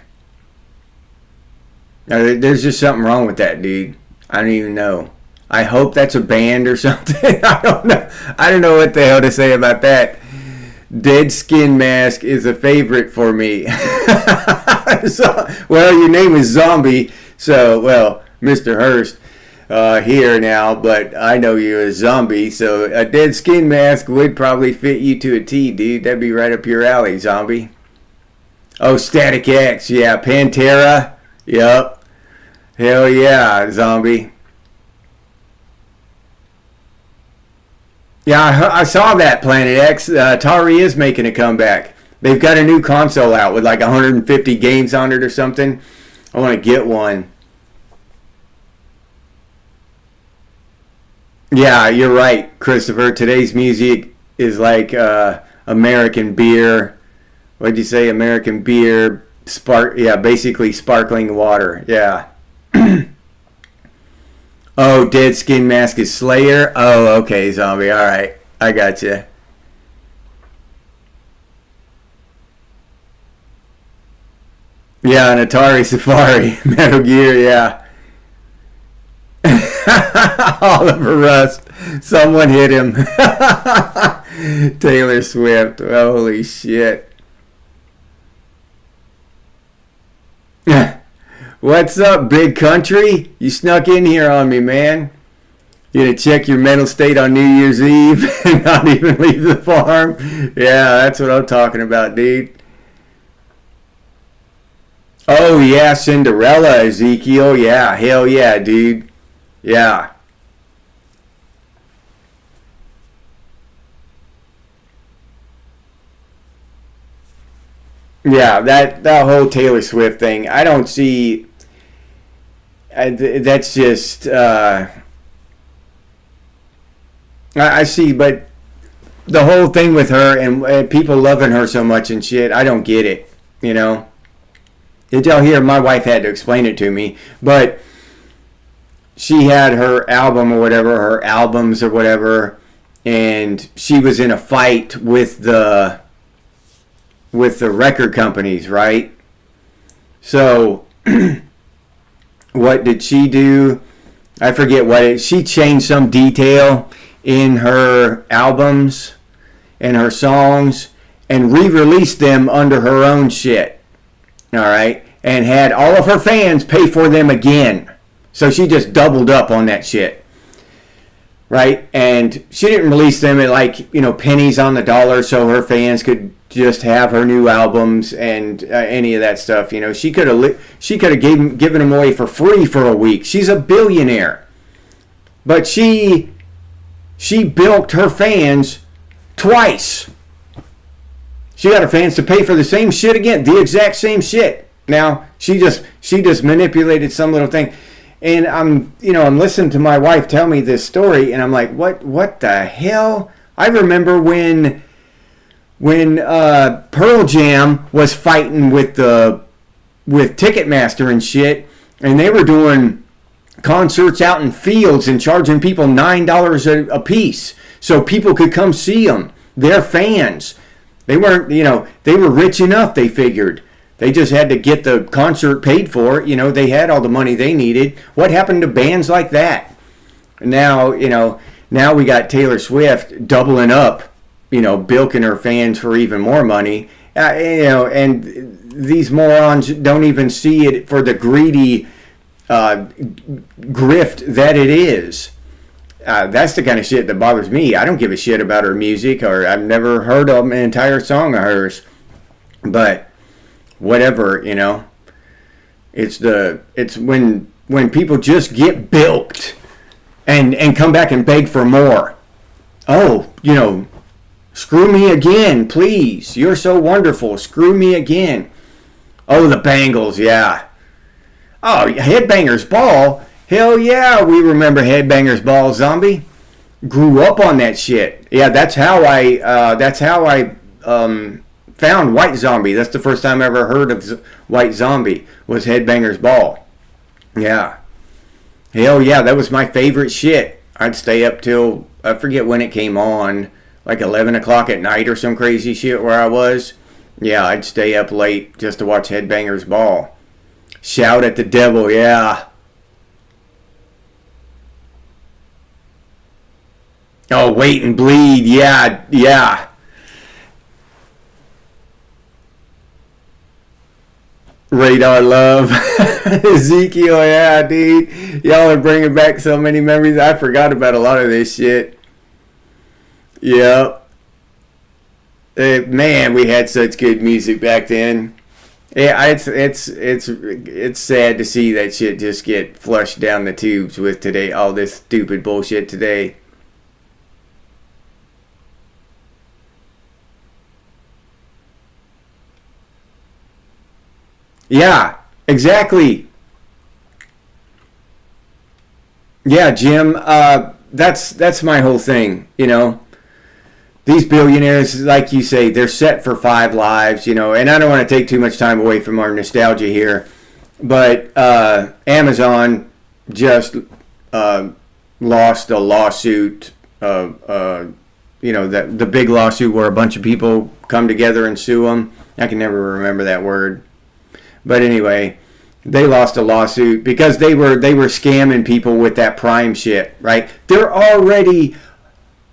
Now, there's just something wrong with that, dude. I don't even know. I hope that's a band or something. I don't know. I don't know what the hell to say about that. Dead Skin Mask is a favorite for me. Well, your name is Zombie, so, well, Mr. Hurst here now, but I know you're a zombie, so a Dead Skin Mask would probably fit you to a T, dude. That'd be right up your alley, Zombie. Oh, Static X, yeah, Pantera, yep. Hell yeah, Zombie. Yeah, I saw that Planet X. Atari is making a comeback. They've got a new console out with like 150 games on it or something. I want to get one. Yeah, you're right, Christopher. Today's music is like American beer. What'd you say? American beer, yeah, basically sparkling water. Yeah. Oh, Dead Skin Mask is Slayer. Oh, okay, Zombie. All right, I got you. Yeah, an Atari Safari, Metal Gear. Yeah. Oliver Rust. Someone hit him. Taylor Swift. Holy shit. What's up, big country? You snuck in here on me, man. You gonna check your mental state on New Year's Eve and not even leave the farm? Yeah, that's what I'm talking about, dude. Oh, yeah, Cinderella, Ezekiel. Yeah, hell yeah, dude. Yeah. Yeah, that whole Taylor Swift thing, I don't see. That's just. I see, but the whole thing with her and people loving her so much and shit, I don't get it. You know, did y'all hear? My wife had to explain it to me, but she had her album or whatever, her albums or whatever, and she was in a fight with the record companies, right? So, what did she do? I forget she changed some detail in her albums and her songs and re-released them under her own shit. All right? And had all of her fans pay for them again. So she just doubled up on that shit. Right? And she didn't release them at like, pennies on the dollar so her fans could just have her new albums and any of that stuff. She could have given them away for free for a week. She's a billionaire. But she bilked her fans twice. She got her fans to pay for the same shit again, the exact same shit. Now, she just manipulated some little thing. And I'm listening to my wife tell me this story, and I'm like, what the hell? I remember when Pearl Jam was fighting with Ticketmaster and shit, and they were doing concerts out in fields and charging people $9 a piece so people could come see them. Their fans. They weren't, they were rich enough, they figured. They just had to get the concert paid for. They had all the money they needed. What happened to bands like that? Now, now we got Taylor Swift doubling up, bilking her fans for even more money. And these morons don't even see it for the greedy grift that it is. That's the kind of shit that bothers me. I don't give a shit about her music, or I've never heard of an entire song of hers. But whatever, it's when people just get bilked and come back and beg for more. Oh, screw me again, please. You're so wonderful. Screw me again. Oh, the Bangles, yeah. Oh, Headbangers Ball. Hell yeah, we remember Headbangers Ball, Zombie. Grew up on that shit. Yeah, that's how I found White Zombie. That's the first time I ever heard of White Zombie, was Headbangers Ball. Yeah. Hell yeah, that was my favorite shit. I'd stay up till, I forget when it came on, like 11 o'clock at night or some crazy shit where I was. Yeah, I'd stay up late just to watch Headbangers Ball. Shout at the Devil, yeah. Oh, Wait and Bleed, yeah. Radar Love. Ezekiel, yeah, dude. Y'all are bringing back so many memories. I forgot about a lot of this shit. Yep. Man, we had such good music back then. Yeah, it's sad to see that shit just get flushed down the tubes with today, all this stupid bullshit today. Yeah, exactly. Yeah, Jim. That's my whole thing. These billionaires, like you say, they're set for 5 lives. And I don't want to take too much time away from our nostalgia here, but Amazon just lost a lawsuit. The big lawsuit where a bunch of people come together and sue them. I can never remember that word. But anyway, they lost a lawsuit because they were scamming people with that Prime shit, right? They're already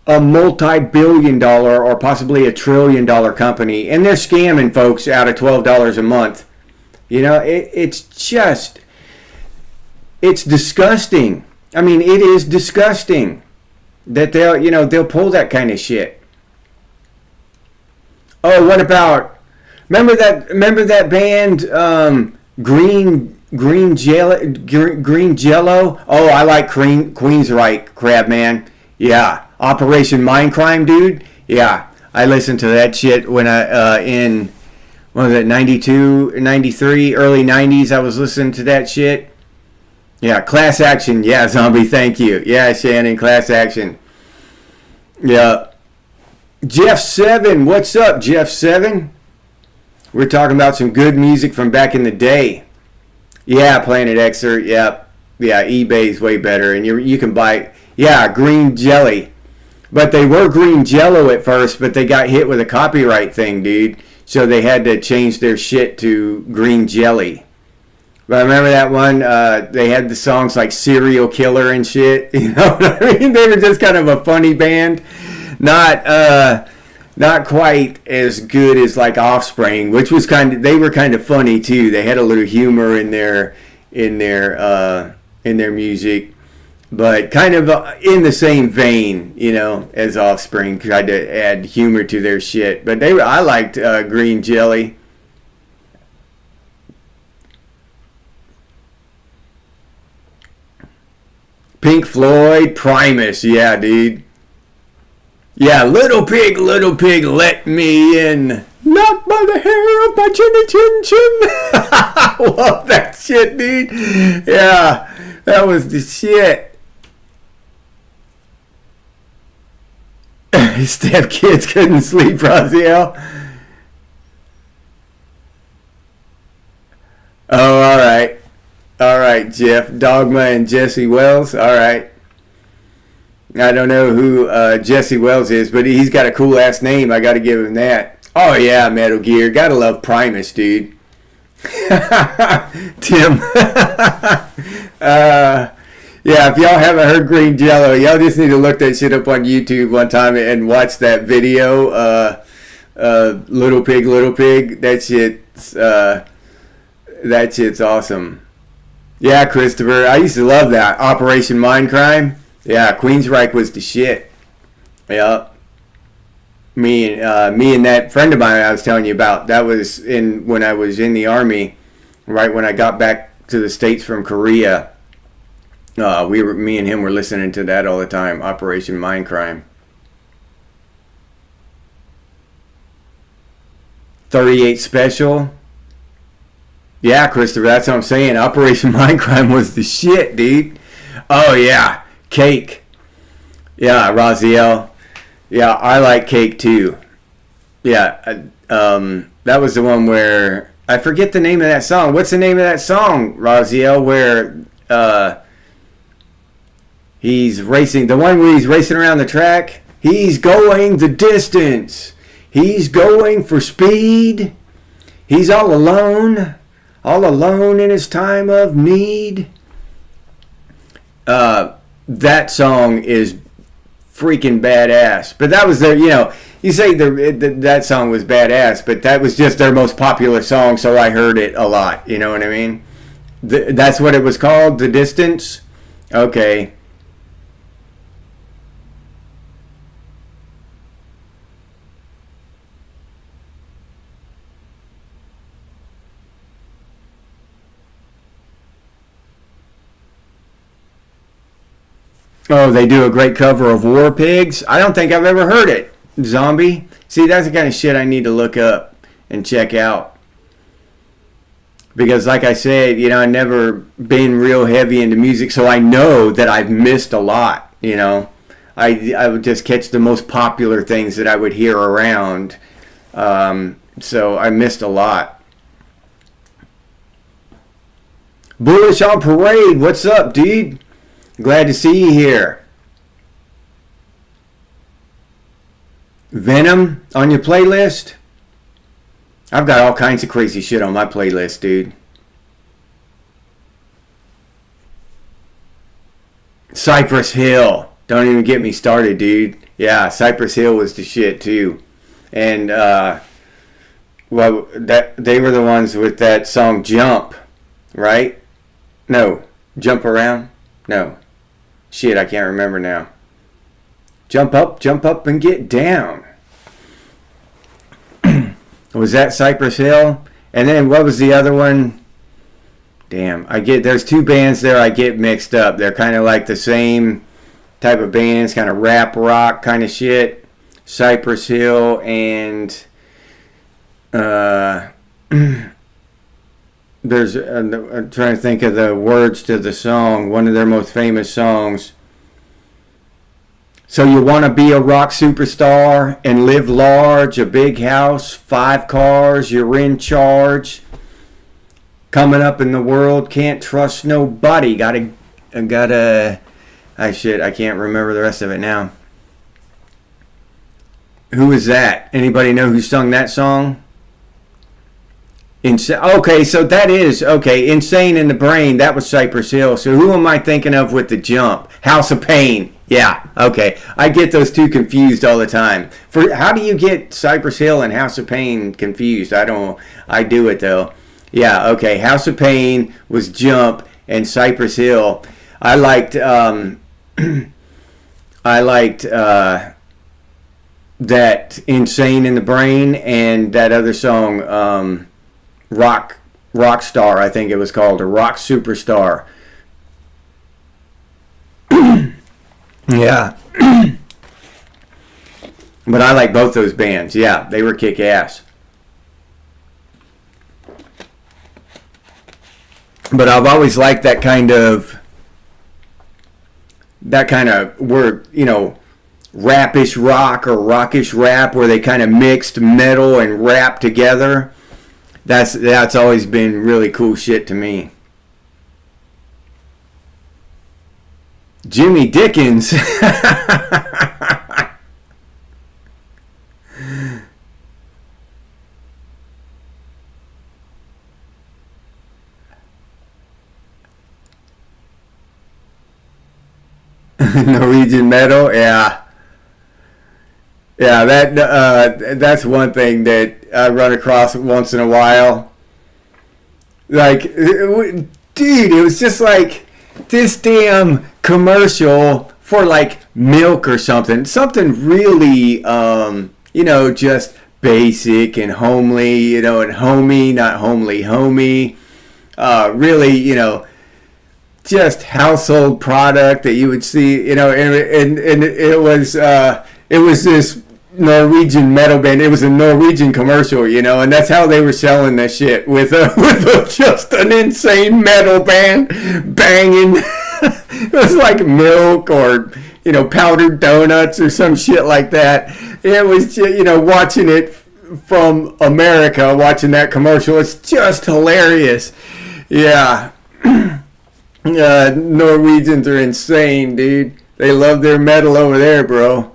a multi-billion-dollar or possibly $1 trillion company, and they're scamming folks out of $12 a month. It's disgusting. I mean, it is disgusting that they'll pull that kind of shit. Oh, what about? Remember that band, Green green jello. Oh, I like Queensryche crab, man. Yeah, Operation Mindcrime, dude. Yeah, I listened to that shit when I in what was it, 92, 93, early 90s. I was listening to that shit. Yeah, Class Action. Yeah, Zombie, thank you. Yeah, Shannon, Class Action. Yeah. Jeff 7, what's up, Jeff 7? We're talking about some good music from back in the day. Yeah, Planet Xer. Yep. Yeah, eBay's way better, and you can buy. Yeah, green jelly, but they were green jello at first, but they got hit with a copyright thing, dude. So they had to change their shit to green jelly. But I remember that one. They had the songs like "Serial Killer" and shit. You know what I mean? They were just kind of a funny band. Not quite as good as like Offspring, which was they were kind of funny too. They had a little humor in their music, but kind of in the same vein, you know, as Offspring. Tried to add humor to their shit, but I liked Green Jelly. Pink Floyd, Primus, yeah, dude. Yeah, little pig, let me in. Not by the hair of my chinny chin chin. I love that shit, dude. Yeah, that was the shit. Step kids couldn't sleep, Raziel. Oh, all right. All right, Jeff. Dogma and Jesse Wells. All right. I don't know who Jesse Wells is, but he's got a cool ass name. I got to give him that. Oh yeah, Metal Gear. Gotta love Primus, dude. Tim. Yeah, if y'all haven't heard Green Jello, y'all just need to look that shit up on YouTube one time and watch that video. Little Pig. That shit's awesome. Yeah, Christopher. I used to love that. Operation Mindcrime. Yeah, Queensryche was the shit. Yeah. Me and that friend of mine I was telling you about, that was when I was in the Army, right when I got back to the States from Korea. Me and him were listening to that all the time, Operation Mindcrime. 38 Special. Yeah, Christopher, that's what I'm saying. Operation Mindcrime was the shit, dude. Oh yeah. Cake. Yeah, Raziel. Yeah, I like Cake too. Yeah, that was the one where I forget the name of that song. What's the name of that song, Raziel? Where he's racing, the one where he's racing around the track. He's going the distance. He's going for speed. He's all alone in his time of need. That song is freaking badass. But that was you say that song was badass, but that was just their most popular song, so I heard it a lot. You know what I mean? That's what it was called, The Distance? Okay. Oh, they do a great cover of War Pigs. I don't think I've ever heard it. Zombie. See, that's the kind of shit I need to look up and check out. Because like I said, I've never been real heavy into music, so I know that I've missed a lot, I would just catch the most popular things that I would hear around. So I missed a lot. Bullish on Parade. What's up, dude? Glad to see you here. Venom on your playlist? I've got all kinds of crazy shit on my playlist, dude. Cypress Hill. Don't even get me started, dude. Yeah, Cypress Hill was the shit too. And they were the ones with that song Jump, right? No, Jump Around? No. Shit, I can't remember now. Jump up and get down. Was that Cypress Hill? And then what was the other one? Damn, there's two bands there I get mixed up. They're kind of like the same type of bands, kind of rap rock kind of shit. Cypress Hill and there's I'm trying to think of the words to the song. One of their most famous songs. So you want to be a rock superstar and live large, a big house, 5 cars, you're in charge. Coming up in the world, can't trust nobody. I can't remember the rest of it now. Who is that? Anybody know who sung that song? Okay, so that is, Insane in the Brain, that was Cypress Hill. So who am I thinking of with the jump? House of Pain. Yeah, okay. I get those two confused all the time. How do you get Cypress Hill and House of Pain confused? I do it though. Yeah, okay. House of Pain was Jump and Cypress Hill. I liked that Insane in the Brain and that other song, Rockstar, I think it was called, or Rock Superstar. Yeah. But I like both those bands. Yeah, they were kick ass. But I've always liked that kind of word, rapish rock or rockish rap, where they kind of mixed metal and rap together. That's always been really cool shit to me. Jimmy Dickens. Norwegian metal, yeah. Yeah, that's one thing that I run across once in a while. Like, dude, it was just like this damn commercial for like milk or something really, just basic and homely, and homey, not homely, really, just household product that you would see, and it was this Norwegian metal band. It was a Norwegian commercial, and that's how they were selling this shit with just an insane metal band banging. It was like milk or powdered donuts or some shit like that. It was watching it from America, watching that commercial. It's just hilarious. Yeah. Norwegians are insane, dude. They love their metal over there, bro.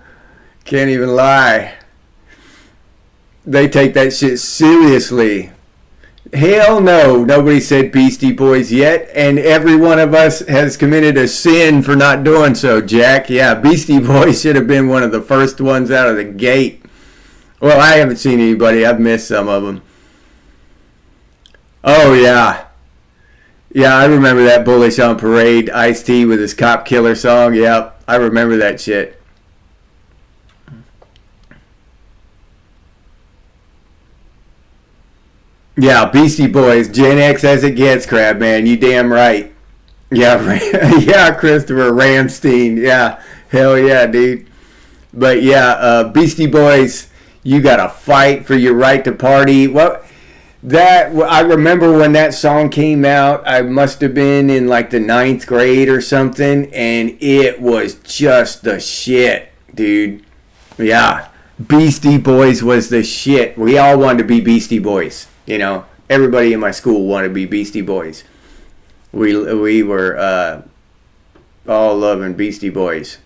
Can't even lie. They take that shit seriously. Hell no, nobody said Beastie Boys yet, and every one of us has committed a sin for not doing so, Jack. Yeah, Beastie Boys should have been one of the first ones out of the gate. Well, I haven't seen anybody. I've missed some of them. Oh, yeah. Yeah, I remember that Bullish on Parade, Ice-T with his Cop Killer song. Yep, I remember that shit. Yeah, Beastie Boys, Gen X as it gets, Crab Man. You damn right. Yeah, yeah, Christopher Ramstein. Yeah, hell yeah, dude. But yeah, Beastie Boys, you gotta fight for your right to party. I remember when that song came out, I must have been in like the 9th grade or something, and it was just the shit, dude. Yeah, Beastie Boys was the shit. We all wanted to be Beastie Boys, Everybody in my school wanted to be Beastie Boys. We were all loving Beastie Boys.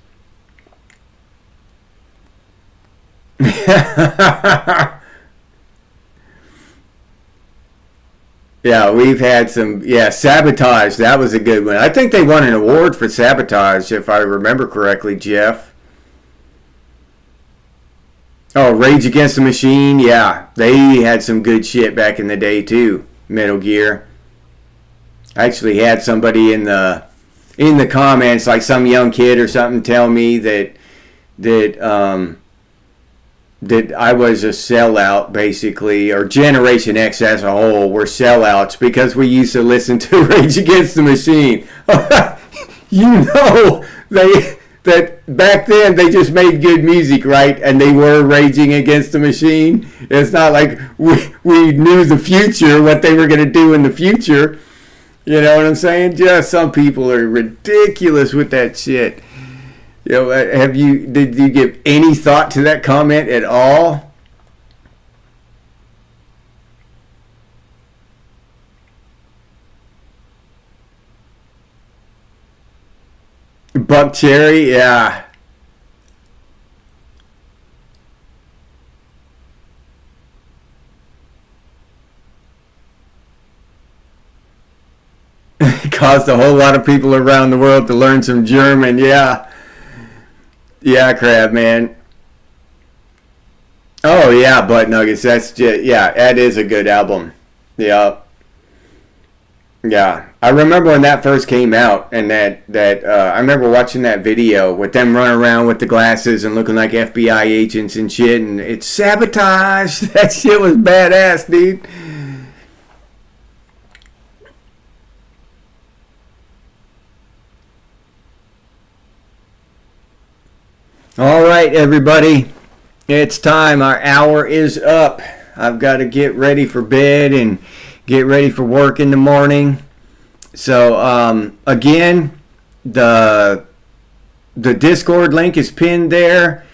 Yeah, we've had some, Sabotage, that was a good one. I think they won an award for Sabotage, if I remember correctly, Jeff. Oh, Rage Against the Machine, yeah. They had some good shit back in the day, too. Metal Gear. I actually had somebody in the comments, like some young kid or something, tell me that that I was a sellout, basically, or Generation X as a whole were sellouts because we used to listen to Rage Against the Machine. That back then they just made good music, right? And they were raging against the machine. It's not like we knew the future, what they were going to do in the future. You know what I'm saying? Just some people are ridiculous with that shit. You know, did you give any thought to that comment at all? Buck Cherry, yeah. It caused a whole lot of people around the world to learn some German, yeah. Yeah, Crab, man. Oh, yeah, Butt Nuggets, that's just, yeah, that is a good album. Yeah. Yeah, I remember when that first came out, and I remember watching that video with them running around with the glasses and looking like FBI agents and shit, and it's sabotage. That shit was badass, dude. All right, everybody, it's time. Our hour is up. I've got to get ready for bed and get ready for work in the morning. So again, the Discord link is pinned there.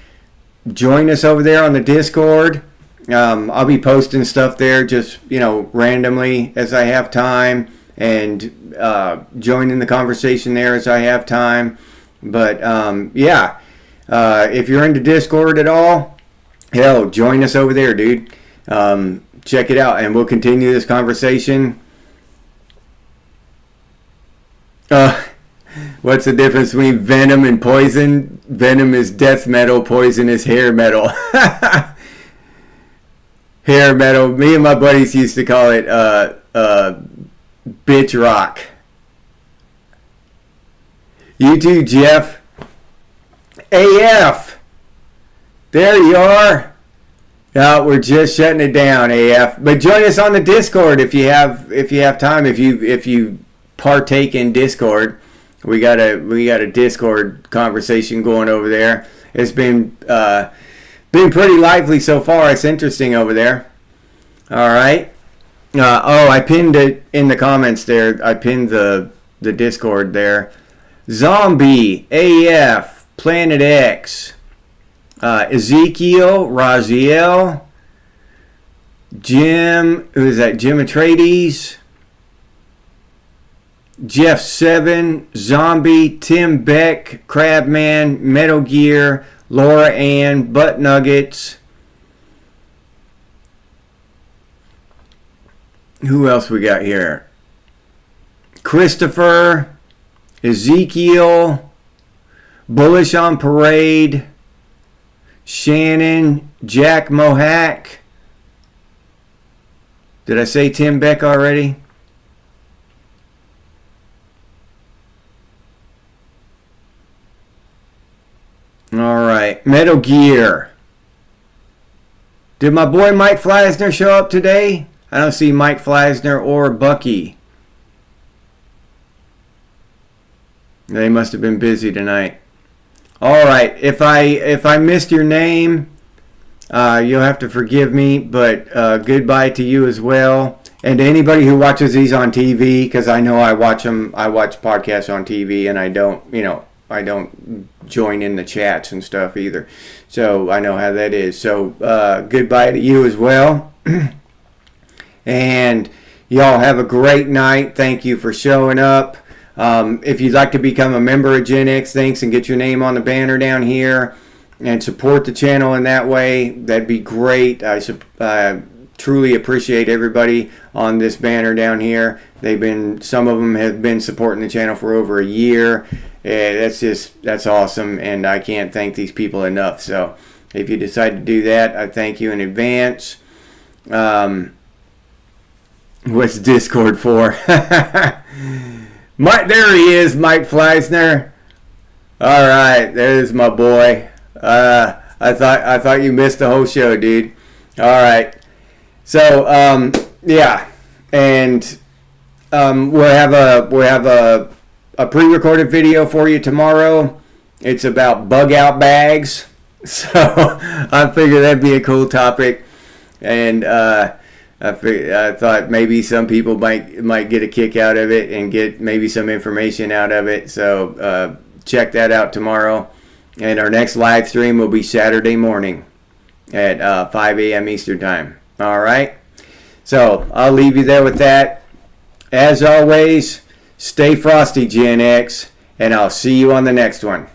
Join us over there on the Discord. I'll be posting stuff there just, randomly as I have time, and joining the conversation there as I have time. But yeah, if you're into Discord at all, hell, join us over there, dude. Check it out, and we'll continue this conversation. What's the difference between Venom and Poison? Venom is death metal, Poison is hair metal. Hair metal. Me and my buddies used to call it bitch rock. You too, Jeff. AF. There you are. No, we're just shutting it down, AF. But join us on the Discord if you have time. If you partake in Discord, we got a Discord conversation going over there. It's been pretty lively so far. It's interesting over there. All right. I pinned it in the comments there. I pinned the Discord there. Zombie AF Planet X. Ezekiel, Raziel, Jim, who is that? Jim Atreides, Jeff 7, Zombie, Tim Beck, Crabman, Metal Gear, Laura Ann, Butt Nuggets. Who else we got here? Christopher, Ezekiel, Bullish on Parade, Shannon, Jack Mohack. Did I say Tim Beck already? All right. Metal Gear. Did my boy Mike Fleisner show up today? I don't see Mike Fleisner or Bucky. They must have been busy tonight. All right, if I missed your name, you'll have to forgive me, but goodbye to you as well. And to anybody who watches these on TV, because I know I watch podcasts on TV, and I don't join in the chats and stuff either. So I know how that is. So goodbye to you as well. And y'all have a great night. Thank you for showing up. If you'd like to become a member of Gen X Thinks and get your name on the banner down here and support the channel in that way, that'd be great. I truly appreciate everybody on this banner down here. Some of them have been supporting the channel for over a year. That's awesome, and I can't thank these people enough. So if you decide to do that, I thank you in advance. What's Discord for? There he is, Mike Fleisner. All right, there's my boy. I thought you missed the whole show, dude. All right. So yeah, and we'll have a pre-recorded video for you tomorrow. It's about bug out bags. So I figured that'd be a cool topic, and I thought maybe some people might get a kick out of it and get maybe some information out of it. So check that out tomorrow. And our next live stream will be Saturday morning at 5 a.m. Eastern Time. All right? So I'll leave you there with that. As always, stay frosty, Gen X, and I'll see you on the next one.